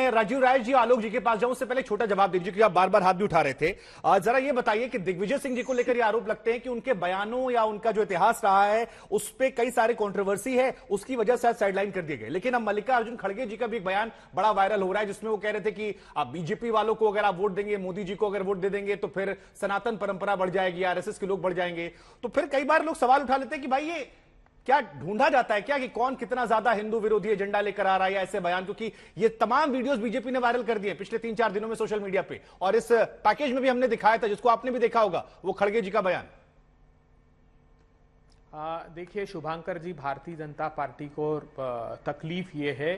मैं राजीव राय जी, आलोक जी के पास जाऊं, उससे पहले छोटा जवाब दीजिए क्योंकि आप बार बार हाथ भी उठा रहे थे। जरा ये बताइए कि दिग्विजय सिंह जी को लेकर ये आरोप लगते हैं कि उनके बयानों या उनका जो इतिहास रहा है उस पर कई सारे कंट्रोवर्सी है, उसकी वजह से साइडलाइन कर दिए गए। लेकिन अब मल्लिकार्जुन खड़गे जी का भी एक बयान बड़ा वायरल हो रहा है जिसमें वो कह रहे थे कि आप बीजेपी वालों को अगर आप वोट देंगे, मोदी जी को अगर वोट दे देंगे तो फिर सनातन परंपरा बढ़ जाएगी, आरएसएस के लोग बढ़ जाएंगे। तो फिर कई बार लोग सवाल उठा लेते हैं कि भाई ये क्या ढूंढा जाता है क्या कि कौन कितना ज्यादा हिंदू विरोधी एजेंडा लेकर आ रहा है या ऐसे बयान, क्योंकि ये तमाम वीडियोस बीजेपी ने वायरल कर दिए पिछले 3-4 दिनों में सोशल मीडिया पे, और इस पैकेज में भी हमने दिखाया था जिसको आपने भी देखा होगा, वो खड़गे जी का बयान। देखिए शुभांकर जी, भारतीय जनता पार्टी को तकलीफ ये है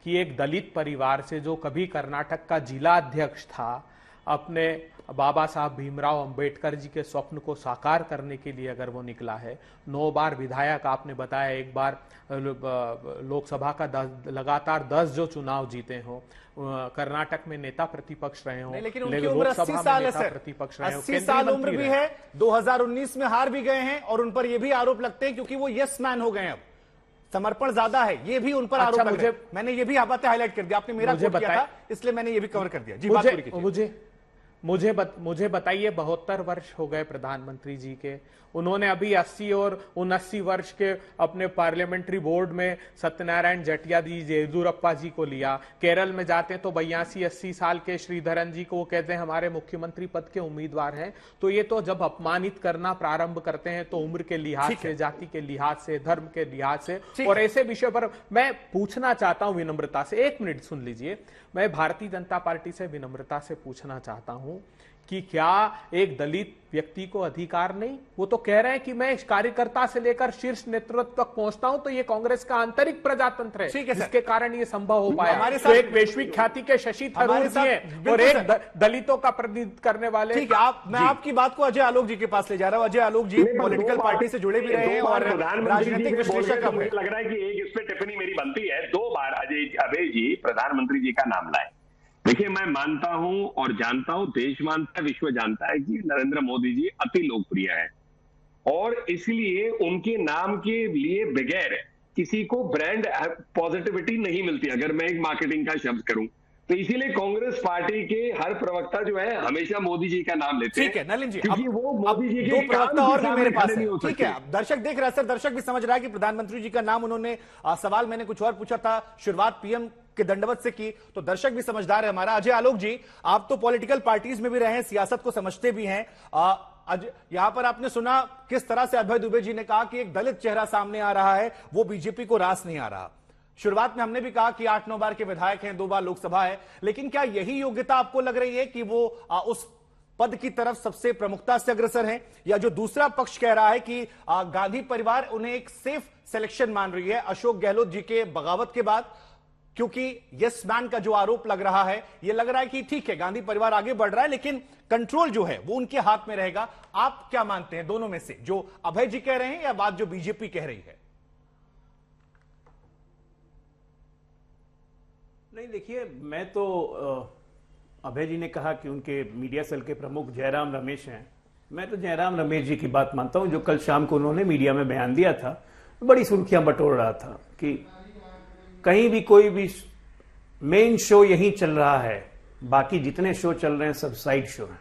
कि एक दलित परिवार से जो कभी कर्नाटक का जिला अध्यक्ष था, अपने बाबा साहब भीमराव अंबेडकर जी के स्वप्न को साकार करने के लिए अगर वो निकला है, 9 बार विधायक, आपने बताया एक बार लोकसभा का लगातार 10 जो चुनाव जीते हो, कर्नाटक में नेता प्रतिपक्ष रहे हो, लेकिन उनकी उम्र 80 साल है सर, प्रतिपक्ष रहे हो, 80 साल उम्र भी है, 2019 में हार भी गए हैं और उन पर यह भी आरोप लगते हैं क्योंकि वो यस मैन हो गए हैं, अब समर्पण ज्यादा है, ये भी उन पर आरोप लग रहे हैं। मैंने ये भी बातें हाईलाइट कर दिया, आपने मेरा कोट किया था इसलिए मैंने ये भी कवर कर दिया। जी बात पूरी कीजिए। मुझे बताइए, 72 वर्ष हो गए प्रधानमंत्री जी के, उन्होंने अभी 80 और 79 वर्ष के अपने पार्लियामेंट्री बोर्ड में सत्यनारायण जटिया जी, येदुरप्पा जी को लिया। केरल में जाते हैं तो 82-80 साल के श्रीधरन जी को वो कहते हैं हमारे मुख्यमंत्री पद के उम्मीदवार हैं। तो ये तो जब अपमानित करना प्रारंभ करते हैं तो उम्र के लिहाज से, जाति के लिहाज से, धर्म के लिहाज से, और ऐसे विषय पर मैं पूछना चाहता हूं विनम्रता से, 1 मिनट सुन लीजिए, मैं भारतीय जनता पार्टी से विनम्रता से पूछना चाहता हूं कि क्या एक दलित व्यक्ति को अधिकार नहीं? वो तो कह रहे हैं कि मैं कार्यकर्ता से लेकर शीर्ष नेतृत्व तक पहुंचता हूं, तो ये कांग्रेस का आंतरिक प्रजातंत्र है जिसके कारण ये संभव हो पाया। तो एक वैश्विक ख्याति के शशि थरूर जी हैं और एक दलितों का प्रतिनिधित्व करने वाले। ठीक है, मैं आपकी बात को अजय आलोक जी के पास ले जा रहा हूं। अजय आलोक जी पॉलिटिकल पार्टी से जुड़े भी रहे हैं और राजनीतिक विश्लेषक का, मुझे लग रहा है कि एक इस पर टिप्पणी मेरी बनती है। 2 बार अभय जी प्रधानमंत्री जी का नाम लाए। देखिए, मैं मानता हूं और जानता हूं, देश मानता है, विश्व जानता है कि नरेंद्र मोदी जी अति लोकप्रिय हैं और इसलिए उनके नाम के लिए बगैर किसी को ब्रांड पॉजिटिविटी नहीं मिलती, अगर मैं एक मार्केटिंग का शब्द करूं तो। इसीलिए कांग्रेस पार्टी के हर प्रवक्ता जो है हमेशा मोदी जी का नाम लेते हैं। ठीक है नलिन जी, क्योंकि वो मोदी जी के 2 प्रवक्ता और भी मेरे पास है। ठीक है, दर्शक देख रहा है सर, दर्शक भी समझ रहा है कि प्रधानमंत्री जी का नाम उन्होंने, सवाल मैंने कुछ और पूछा था, शुरुआत पीएम के दंडवत से की, तो दर्शक भी समझदार है हमारा। अजय आलोक जी, आप तो पॉलिटिकल पार्टीज में भी रहे हैं, सियासत को समझते भी हैं। यहां पर आपने सुना किस तरह से अभय दुबे जी ने कहा कि एक दलित चेहरा सामने आ रहा है, वो बीजेपी को रास नहीं आ रहा। शुरुआत में हमने भी कहा कि 8-9 बार के विधायक हैं, 2 बार लोकसभा है, लेकिन क्या यही योग्यता आपको लग रही है कि वो उस पद की तरफ सबसे प्रमुखता से अग्रसर हैं, या जो दूसरा पक्ष कह रहा है कि गांधी परिवार उन्हें एक सेफ सिलेक्शन मान रही है अशोक गहलोत जी के बगावत के बाद, क्योंकि यस मैन का जो आरोप लग रहा है, ये लग रहा है कि ठीक है गांधी परिवार आगे बढ़ रहा है लेकिन कंट्रोल जो है वो उनके हाथ में रहेगा। आप क्या मानते हैं दोनों में से, जो अभय जी कह रहे हैं या बात जो बीजेपी कह रही है? नहीं, देखिए, मैं तो अभय जी ने कहा कि उनके मीडिया सेल के प्रमुख जयराम रमेश हैं। मैं तो जयराम रमेश जी की बात मानता हूं, जो कल शाम को उन्होंने मीडिया में बयान दिया था, बड़ी सुर्खियां बटोर रहा था कि कहीं भी कोई भी मेन शो यही चल रहा है, बाकी जितने शो चल रहे हैं सब साइड शो है।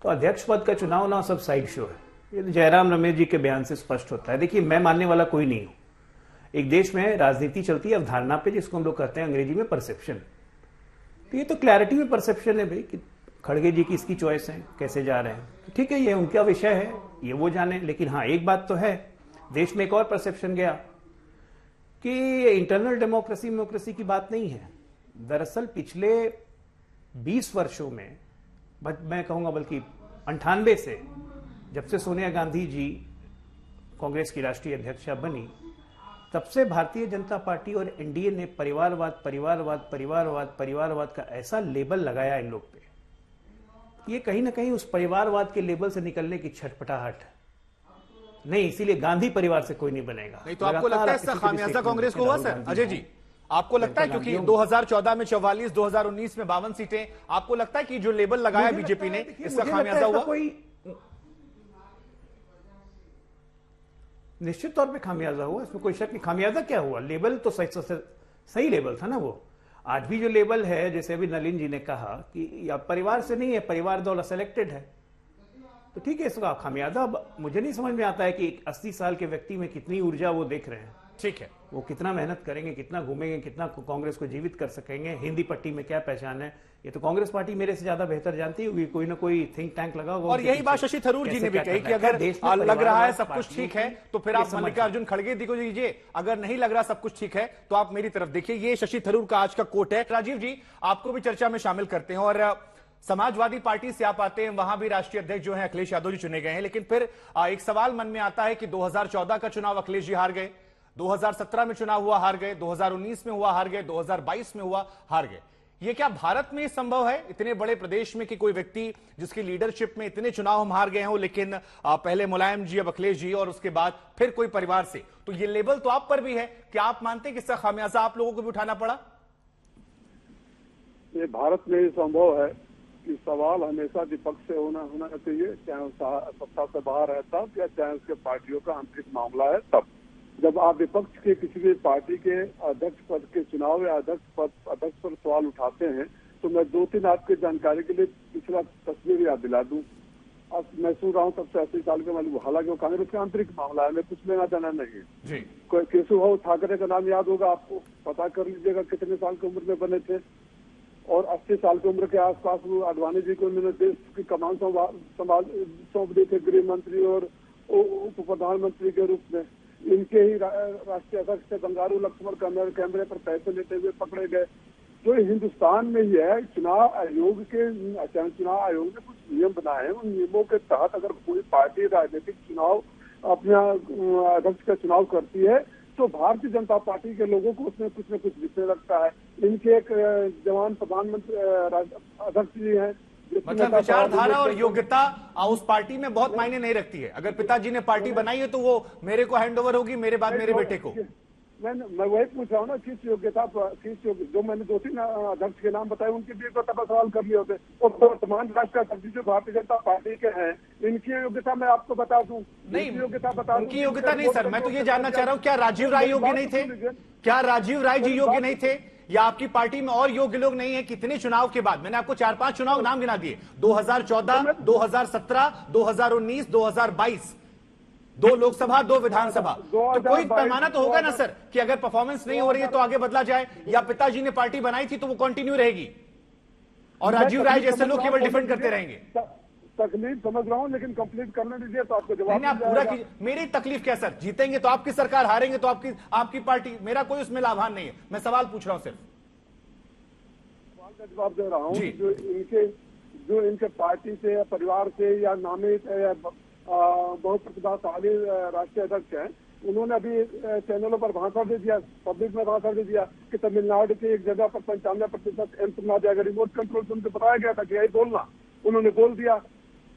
तो अध्यक्ष पद का चुनाव ना सब साइड शो है, ये तो जयराम रमेश जी के बयान से स्पष्ट होता है। देखिए, मैं मानने वाला कोई नहीं हूं। एक देश में राजनीति चलती है अवधारणा पे, जिसको हम लोग कहते हैं अंग्रेजी में परसेप्शन। तो ये तो क्लैरिटी में परसेप्शन है भाई कि खड़गे जी की इसकी चॉइस है, कैसे जा रहे हैं, तो ठीक है, ये उनका विषय है, ये वो जाने। लेकिन हाँ, एक बात तो है, देश में एक और परसेप्शन गया कि इंटरनल डेमोक्रेसी की बात नहीं है। दरअसल पिछले 20 वर्षों में, मैं कहूंगा बल्कि 98 से, जब से सोनिया गांधी जी कांग्रेस की राष्ट्रीय अध्यक्षा बनी, तब से भारतीय जनता पार्टी और एनडीए ने परिवारवाद का ऐसा लेबल लगाया इन लोग पे, ये कहीं ना कहीं उस परिवारवाद के लेबल से निकलने की छटपटाहट नहीं, इसीलिए गांधी परिवार से कोई नहीं बनेगा। नहीं तो आपको लगता है इसका खामियाजा कांग्रेस को हुआ सर? अजय जी, आपको लगता है, क्योंकि 2014 में 44, 2019 में 52 सीटें, आपको लगता है कि जो लेबल लगाया बीजेपी ने, इसका खामियाजा हुआ? कोई निश्चित तौर पे खामियाजा हुआ, इसमें कोई शक नहीं। खामियाजा क्या हुआ? लेबल तो सही लेबल था ना वो। आज भी जो लेबल है, जैसे अभी नलिन जी ने कहा कि या परिवार से नहीं है, परिवार द्वारा सेलेक्टेड है, तो ठीक है, इसका खामियाजा मुझे नहीं समझ में आता है कि 80 साल के व्यक्ति में कितनी ऊर्जा वो देख रहे हैं। ठीक है, वो कितना मेहनत करेंगे, कितना घूमेंगे, कितना कांग्रेस को जीवित कर सकेंगे, हिंदी पट्टी में क्या पहचान है, ये तो कांग्रेस पार्टी मेरे से ज्यादा बेहतर जानती होगी। कोई ना कोई थिंक टैंक लगा होगा। और यही बात शशि थरूर जी ने भी कही कि अगर लग रहा है सब कुछ ठीक है तो फिर आप मल्लिकार्जुन खड़गे जी को दीजिए, अगर नहीं लग रहा सब कुछ ठीक है तो आप मेरी तरफ देखिए। ये शशि थरूर का आज का कोट है। राजीव जी, आपको भी चर्चा में शामिल करते हैं, और समाजवादी पार्टी से आप आते हैं, वहां भी राष्ट्रीय अध्यक्ष जो है अखिलेश यादव जी चुने गए हैं, लेकिन फिर एक सवाल मन में आता है कि 2014 का चुनाव अखिलेश जी हार गए, 2017 में चुनाव हुआ हार गए, 2019 में हुआ हार गए, 2022 में हुआ हार गए। ये क्या भारत में संभव है, इतने बड़े प्रदेश में, कि कोई व्यक्ति जिसकी लीडरशिप में इतने चुनाव हम हार गए हों, लेकिन पहले मुलायम जी, अब अखिलेश जी, और उसके बाद फिर कोई परिवार से, तो ये लेबल तो आप पर भी है। क्या आप मानते हैं कि इसका खामियाजा आप लोगों को भी उठाना पड़ा? ये भारत में ही संभव है कि सवाल हमेशा विपक्ष से होना चाहिए, चाहे सत्ता से बाहर है तब, या चाहे उसके पार्टियों का आंतरिक मामला है तब। जब आप विपक्ष के किसी भी पार्टी के अध्यक्ष पद के चुनाव या अध्यक्ष पर सवाल उठाते हैं, तो मैं 2-3 आपकी जानकारी के लिए पिछला तस्वीर याद दिला दूं। अब मैं सुन रहा हूँ तब से 80 साल के मालूम, हालांकि वो कांग्रेस का आंतरिक मामला है, मैं कुछ लेना देना नहीं है। केशव ठाकरे का नाम याद होगा आपको, पता कर लीजिएगा कितने साल की उम्र में बने थे, और 80 साल की उम्र के आसपास वो अडवाणी जी को उन्होंने देश की कमान सौंप दी थे, गृह मंत्री और उप प्रधानमंत्री के रूप में। इनके ही राष्ट्रीय अध्यक्ष से बंगारू लक्ष्मण कैमरे पर पैसे लेते हुए पकड़े गए। जो हिंदुस्तान में ही है, चुनाव आयोग ने कुछ नियम बनाए हैं, उन नियमों के तहत अगर कोई पार्टी राजनीतिक चुनाव अपना अध्यक्ष का चुनाव करती है तो भारतीय जनता पार्टी के लोगों को उसमें कुछ न कुछ दिखने लगता है। इनके एक जवान प्रधानमंत्री अध्यक्ष जी हैं, मतलब विचारधारा और योग्यता उस पार्टी में बहुत मायने नहीं रखती है। अगर पिताजी ने पार्टी बनाई है तो वो मेरे को हैंडओवर होगी, मेरे बाद मेरे बेटे को। मैं वही पूछ रहा हूँ ना, किस योग्यता, जो मैंने 2-3 अध्यक्ष के नाम बताए उनके भी एक सवाल कर लिए होते, और वर्तमान राष्ट्रीय अध्यक्ष जो भारतीय जनता पार्टी के हैं, इनकी योग्यता मैं आपको बता दूं। नहीं, योग्यता बता, उनकी योग्यता नहीं सर, मैं तो ये जानना चाह रहा हूँ, क्या राजीव राय योग्य नहीं थे? क्या राजीव राय जी योग्य नहीं थे, या आपकी पार्टी में और योग्य लोग नहीं है? कितने चुनाव के बाद, मैंने आपको 4-5 चुनाव नाम गिना दिए, 2014, 2017, 2019, 2022, 2 लोकसभा, 2 विधानसभा। तो कोई पैमाना तो होगा ना सर कि अगर परफॉर्मेंस नहीं हो रही है तो आगे बदला जाए, या पिताजी ने पार्टी बनाई थी तो वो कंटिन्यू रहेगी और राजीव राय जैसे लोग केवल डिफेंड करते रहेंगे? तकलीफ समझ रहा हूँ, लेकिन कंप्लीट करने दीजिए तो आपको जवाब आप पूरा कीजिए। मेरी तकलीफ क्या सर, जीतेंगे तो आपकी सरकार, हारेंगे तो आपकी पार्टी, मेरा कोई उसमें लाभान नहीं है। मैं सवाल पूछ रहा हूँ, सिर्फ सवाल का जवाब दे रहा हूँ। जो इनके पार्टी से या परिवार से या नामित या बहुत प्रतिभाशाली राष्ट्रीय अध्यक्ष हैं, उन्होंने अभी चैनलों पर भाषण दे दिया, पब्लिक में भाषण दे दिया कि तमिलनाडु की एक जगह पर 95% एम्स बना जाएगा। रिमोट कंट्रोल से उनको बताया गया था कि यही बोलना, उन्होंने बोल दिया।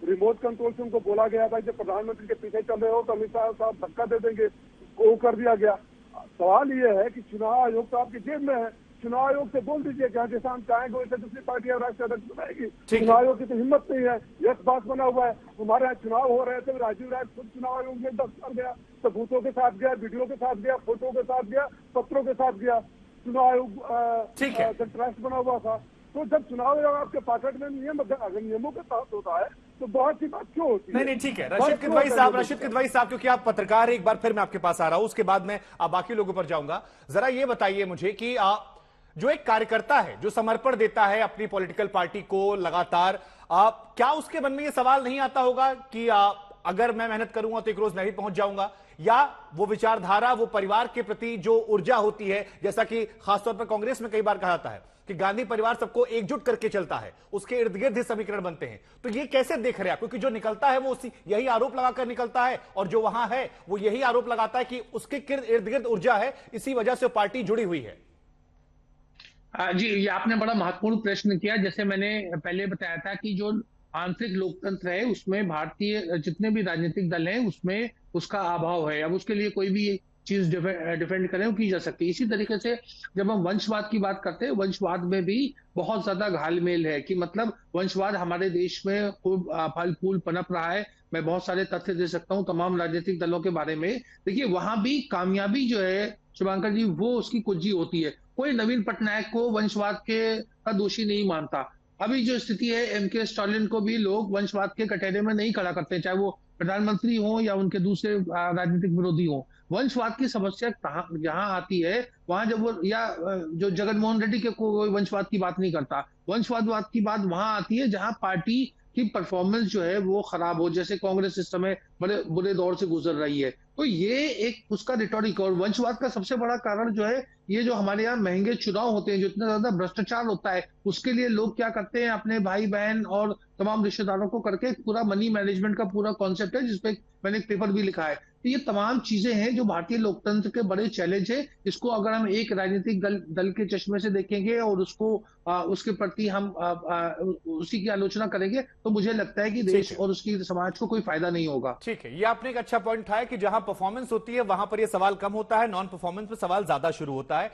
रिमोट कंट्रोल से उनको बोला गया था जब प्रधानमंत्री के पीछे चल रहे हो तो अमित शाह साहब धक्का दे देंगे, वो कर दिया गया। सवाल ये है कि चुनाव आयोग तो आपकी जेब में है, चुनाव आयोग से बोल दीजिए कि जैसा हम चाहेंगे वैसे दूसरी पार्टी राष्ट्रीय अध्यक्ष बनाएगी। चुनाव आयोग की तो हिम्मत नहीं है, यस बात बना हुआ है। हमारे यहाँ चुनाव हो रहे थे, राजीव राय खुद चुनाव आयोग में दफ्तर गया, सबूतों के साथ गया, वीडियो के साथ गया, फोटो के साथ गया, पत्रों के साथ गया। चुनाव आयोग ट्रस्ट बना हुआ था। तो जब चुनाव आयोग आपके पॉकेट में नियम, अगर नियमों के तहत होता है तो बहुत सी बात क्यों होती है? नहीं, ठीक है। रशीद किदवई साहब, क्योंकि आप पत्रकार, एक बार फिर मैं आपके पास आ रहा हूं, उसके बाद मैं बाकी लोगों पर जाऊंगा। जरा ये बताइए मुझे कि जो एक कार्यकर्ता है जो समर्पण देता है अपनी पॉलिटिकल पार्टी को लगातार, क्या उसके मन में ये सवाल नहीं आता होगा कि अगर मैं मेहनत करूंगा तो एक रोज नहीं पहुंच जाऊंगा? या वो विचारधारा, वो परिवार के प्रति जो ऊर्जा होती है, जैसा कि खासतौर पर कांग्रेस में कई बार कहा जाता है कि गांधी परिवार सबको एकजुट करके चलता है, उसके इर्द गिर्द ही समीकरण बनते हैं, तो ये कैसे देख रहे हैं? क्योंकि जो निकलता है वो यही आरोप लगाकर निकलता है, और जो वहां है वो यही आरोप लगाता है कि उसके इर्द गिर्द ऊर्जा है, इसी वजह से पार्टी जुड़ी हुई है। जी, ये आपने बड़ा महत्वपूर्ण प्रश्न किया। जैसे मैंने पहले बताया था कि जो आंतरिक लोकतंत्र है उसमें भारतीय जितने भी राजनीतिक दल हैं उसमें उसका अभाव है। अब उसके लिए कोई भी चीज डिफेंड करें वो की जा सकती है। इसी तरीके से जब हम वंशवाद की बात करते हैं, वंशवाद में भी बहुत ज्यादा घालमेल है कि मतलब वंशवाद हमारे देश में खूब फल फूल पनप रहा है। मैं बहुत सारे तथ्य दे सकता हूं तमाम राजनीतिक दलों के बारे में। देखिए वहां भी कामयाबी जो है शुभांकर जी, वो उसकी कुंजी होती है। कोई नवीन पटनायक को वंशवाद के का दोषी नहीं मानता। अभी जो स्थिति है, एमके स्टालिन को भी लोग वंशवाद के कटघरे में नहीं खड़ा करते, चाहे वो प्रधानमंत्री हो या उनके दूसरे राजनीतिक विरोधी हो। वंशवाद की समस्या जहां आती है वहां जब वो या जो जगनमोहन रेड्डी के कोई वंशवाद की बात नहीं करता। वंशवाद की बात वहां आती है जहां पार्टी की परफॉर्मेंस जो है वो खराब हो, जैसे कांग्रेस इस समय बड़े बुरे दौर से गुजर रही है। तो ये एक उसका रिटोरिक। और वंशवाद का सबसे बड़ा कारण जो है, ये जो हमारे यहाँ महंगे चुनाव होते हैं, जो इतना ज्यादा भ्रष्टाचार होता है, उसके लिए लोग क्या करते हैं, अपने भाई बहन और तमाम रिश्तेदारों को करके पूरा मनी मैनेजमेंट का पूरा कॉन्सेप्ट है, जिसपे मैंने एक पेपर भी लिखा है। तो ये तमाम चीजें हैं जो भारतीय लोकतंत्र के बड़े चैलेंज है। इसको अगर हम एक राजनीतिक दल के चश्मे से देखेंगे और उसको उसके प्रति हम उसी की आलोचना करेंगे, तो मुझे लगता है कि देश और उसकी समाज को कोई फायदा नहीं होगा। ठीक है, ये आपने एक अच्छा पॉइंट उठाया कि जहां परफॉर्मेंस होती है वहां पर ये सवाल कम होता है, नॉन परफॉर्मेंस पर सवाल ज्यादा शुरू होता है।